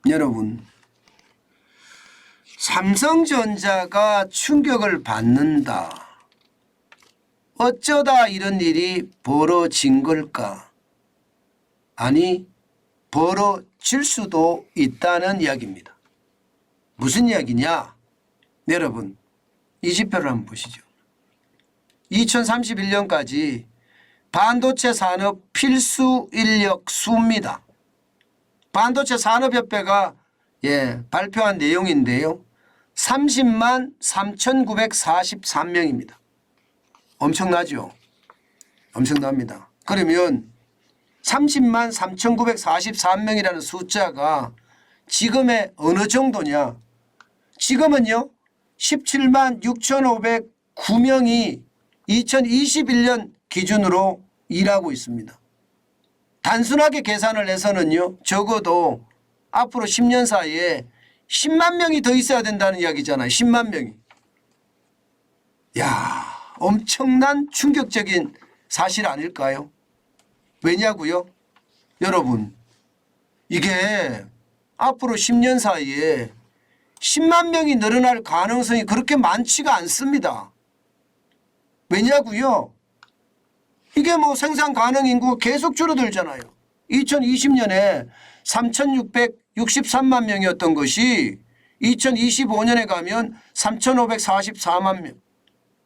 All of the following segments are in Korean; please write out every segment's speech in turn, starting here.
여러분, 삼성전자가 충격을 받는다. 어쩌다 이런 일이 벌어진 걸까? 아니, 벌어질 수도 있다는 이야기입니다. 무슨 이야기냐? 여러분, 이 지표를 한번 보시죠. 2031년까지 반도체 산업 필수 인력 수입니다. 반도체 산업협회가 발표한 내용인데요. 30만 3,943명입니다. 엄청나죠? 엄청납니다. 그러면 30만 3,943명이라는 숫자가 지금의 어느 정도냐? 지금은요 17만 6,509명이 2021년 기준으로 일하고 있습니다. 단순하게 계산을 해서는요 적어도 앞으로 10년 사이에 10만 명이 더 있어야 된다는 이야기잖아요. 10만 명이. 야, 엄청난 충격적인 사실 아닐까요? 왜냐고요? 여러분, 이게 앞으로 10년 사이에 10만 명이 늘어날 가능성이 그렇게 많지가 않습니다. 왜냐고요? 이게 뭐 생산 가능 인구가 계속 줄어들잖아요. 2020년에 3,663만 명이었던 것이 2025년에 가면 3,544만 명.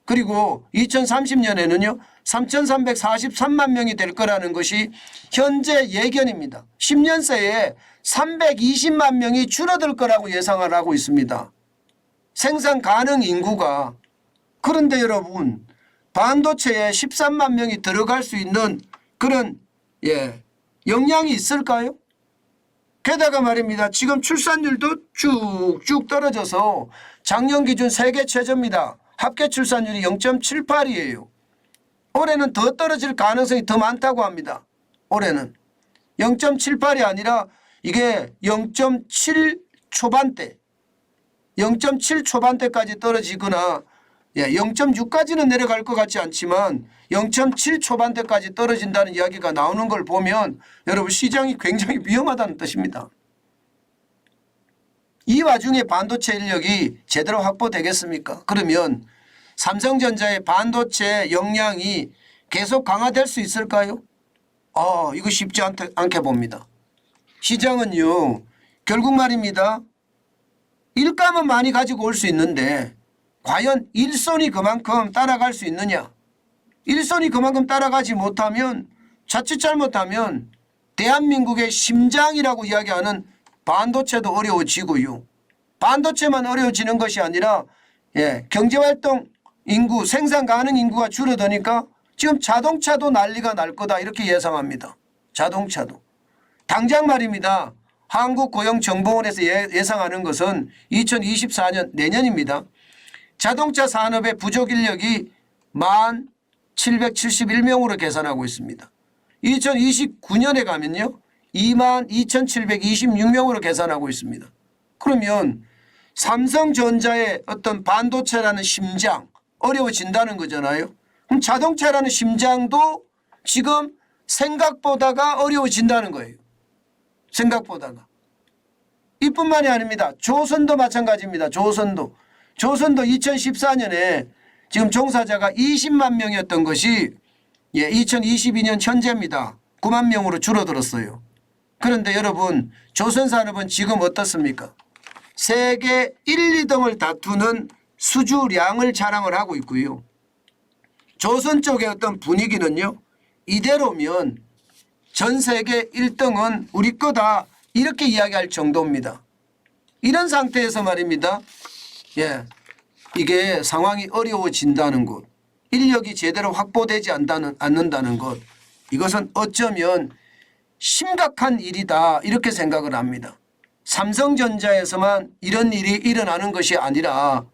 그리고 2030년에는요 3,343만 명이 될 거라는 것이 현재 예견입니다. 10년 새에 320만 명이 줄어들 거라고 예상을 하고 있습니다. 생산 가능 인구가. 그런데 여러분, 반도체에 13만 명이 들어갈 수 있는 그런 역량이 있을까요? 게다가 말입니다. 지금 출산율도 쭉쭉 떨어져서 작년 기준 세계 최저입니다. 합계 출산율이 0.78이에요. 올해는 더 떨어질 가능성이 더 많다고 합니다. 올해는 0.78이 아니라 이게 0.7 초반대, 0.7 초반대까지 떨어지거나 0.6까지는 내려갈 것 같지 않지만 0.7 초반대까지 떨어진다는 이야기가 나오는 걸 보면 여러분 시장이 굉장히 위험하다는 뜻입니다. 이 와중에 반도체 인력이 제대로 확보되겠습니까? 그러면 삼성전자의 반도체 역량이 계속 강화될 수 있을까요? 이거 쉽지 않게 봅니다. 시장은요 결국 말입니다. 일감은 많이 가지고 올 수 있는데 과연 일손이 그만큼 따라갈 수 있느냐? 일손이 그만큼 따라가지 못하면 자칫 잘못하면 대한민국의 심장이라고 이야기하는 반도체도 어려워지고요. 반도체만 어려워지는 것이 아니라 경제활동 인구, 생산 가능 인구가 줄어드니까 지금 자동차도 난리가 날 거다 이렇게 예상합니다. 자동차도. 당장 말입니다. 한국고용정보원에서 예상하는 것은 2024년 내년입니다. 자동차 산업의 부족 인력이 1771명으로 계산하고 있습니다. 2029년에 가면요 22,726명으로 계산하고 있습니다. 그러면 삼성전자의 어떤 반도체라는 심장 어려워진다는 거잖아요. 그럼 자동차라는 심장도 지금 생각보다가 어려워진다는 거예요. 생각보다가. 이뿐만이 아닙니다. 조선도 마찬가지입니다. 조선도 2014년에 지금 종사자가 20만 명이었던 것이 2022년 현재입니다. 9만 명으로 줄어들었어요. 그런데 여러분 조선산업은 지금 어떻습니까? 세계 1, 2등을 다투는 수주량을 자랑을 하고 있고요. 조선 쪽의 어떤 분위기는요. 이대로면 전 세계 1등은 우리 거다 이렇게 이야기할 정도입니다. 이런 상태에서 말입니다. 이게 상황이 어려워진다는 것, 인력이 제대로 확보되지 않는다는 것, 이것은 어쩌면 심각한 일이다 이렇게 생각을 합니다. 삼성전자에서만 이런 일이 일어나는 것이 아니라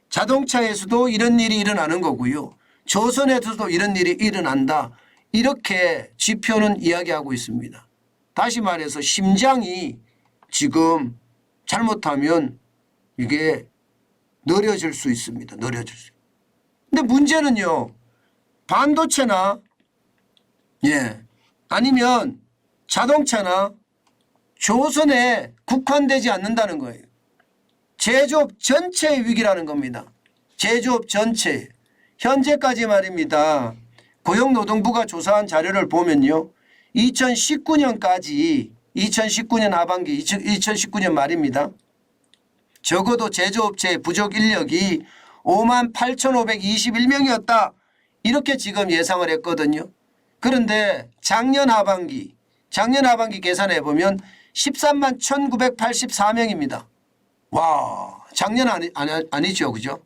자동차에서도 이런 일이 일어나는 거고요. 조선에서도 이런 일이 일어난다. 이렇게 지표는 이야기하고 있습니다. 다시 말해서 심장이 지금 잘못하면 이게 느려질 수 있습니다. 느려질 수. 근데 문제는요. 반도체나 아니면 자동차나 조선에 국한되지 않는다는 거예요. 제조업 전체의 위기라는 겁니다. 제조업 전체. 현재까지 말입니다. 고용노동부가 조사한 자료를 보면요. 2019년까지 2019년 하반기 2019년 말입니다. 적어도 제조업체의 부족 인력이 58,521명이었다. 이렇게 지금 예상을 했거든요. 그런데 작년 하반기 계산해 보면 13만 1,984명입니다. 와, 작년 아니죠. 그죠?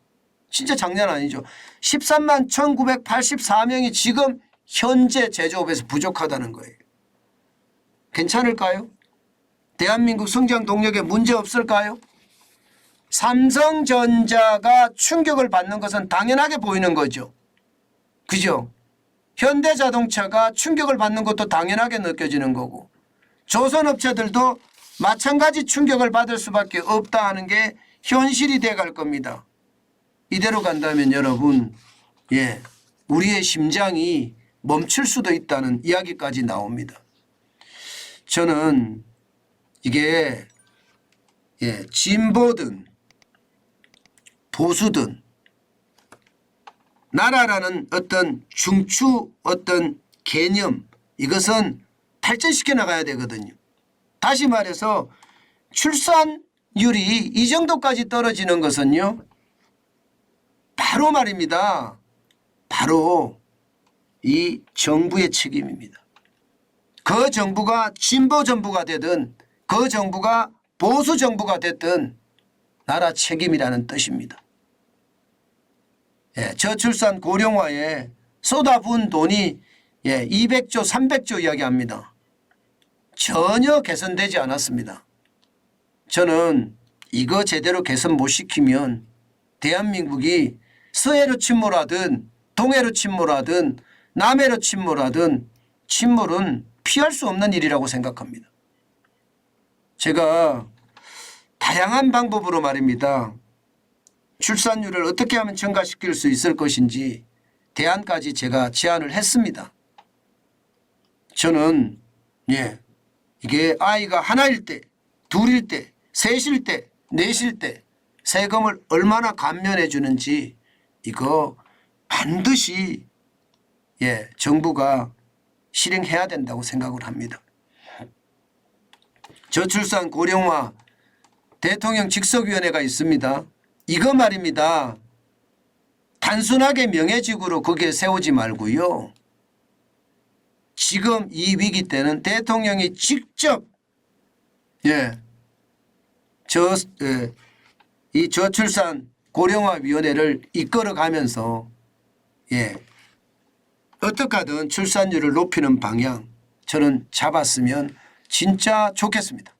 진짜 작년 아니죠. 13만 1,984명이 지금 현재 제조업에서 부족하다는 거예요. 괜찮을까요? 대한민국 성장 동력에 문제 없을까요? 삼성전자가 충격을 받는 것은 당연하게 보이는 거죠. 그죠? 현대자동차가 충격을 받는 것도 당연하게 느껴지는 거고 조선업체들도 마찬가지 충격을 받을 수밖에 없다 하는 게 현실이 돼갈 겁니다. 이대로 간다면 여러분 우리의 심장이 멈출 수도 있다는 이야기까지 나옵니다. 저는 이게 진보든 보수든 나라라는 어떤 중추 어떤 개념 이것은 발전시켜 나가야 되거든요. 다시 말해서 출산율이 이 정도까지 떨어지는 것은요. 바로 말입니다. 바로 이 정부의 책임입니다. 그 정부가 진보 정부가 되든 그 정부가 보수 정부가 됐든 나라 책임이라는 뜻입니다. 저출산 고령화에 쏟아부은 돈이 200조 300조 이야기합니다. 전혀 개선되지 않았습니다. 저는 이거 제대로 개선 못 시키면 대한민국이 서해로 침몰하든 동해로 침몰하든 남해로 침몰하든 침몰은 피할 수 없는 일이라고 생각합니다. 제가 다양한 방법으로 말입니다. 출산율을 어떻게 하면 증가시킬 수 있을 것인지 대안까지 제가 제안을 했습니다. 저는 이게 아이가 하나일 때, 둘일 때, 셋일 때, 넷일 때 세금을 얼마나 감면해 주는지 이거 반드시 정부가 실행해야 된다고 생각을 합니다. 저출산 고령화 대통령 직속위원회가 있습니다. 이거 말입니다. 단순하게 명예직으로 거기에 세우지 말고요. 지금 이 위기 때는 대통령이 직접 이 저출산 고령화위원회를 이끌어가면서 어떻게 하든 출산율을 높이는 방향 저는 잡았으면 진짜 좋겠습니다.